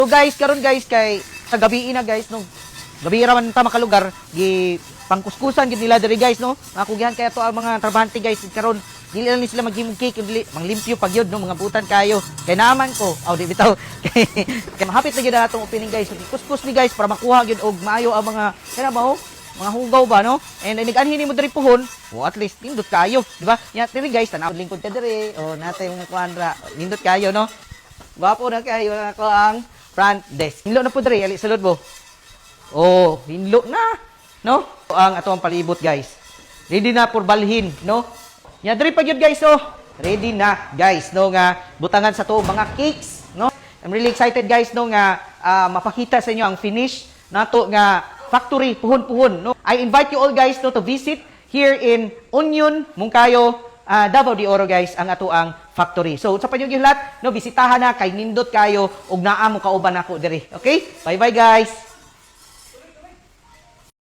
So guys, karon guys kay sa gabi na guys no. Gabi ra man ta makalugar, gi pangkuskusan gid nila diri guys no. Makugihan kay ato ang mga trabahante guys karon. Dili lang sila maghimog cake, dili manglimpyo pag yun no mga butan kayo. Kay naman ko, di bitaw. Kay mahapit na gyud atong opening guys. So, kuskus ni guys para makuha gyud og maayo ang mga kana ba ho? Mga hugaw ba no? And nag-anhin mo diri puhon, at least nindot kayo, di ba? Ya diri guys, tanaw lingkod ka diri. Natay mga kuandra, nindot kayo no. Gwapo na kayo ako ang front desk. Hinlo na po diri, ali sulod mo. Hinlo na, no? Ang ato ang palibot guys. Ready na for balhin, no? Ya diri pa gyud guys, ready na guys, no nga butangan sa to mga cakes, no? I'm really excited guys no nga mapakita sa inyo ang finish nato nga factory puhon-puhon, no? I invite you all guys no to visit here in Union, Mungkayo, Davao de Oro guys ang ato ang factory. So sa panyo gyud lahat, no bisitahan na kay nindot kayo ug naa mo kauban ako diri. Okay? Bye-bye guys.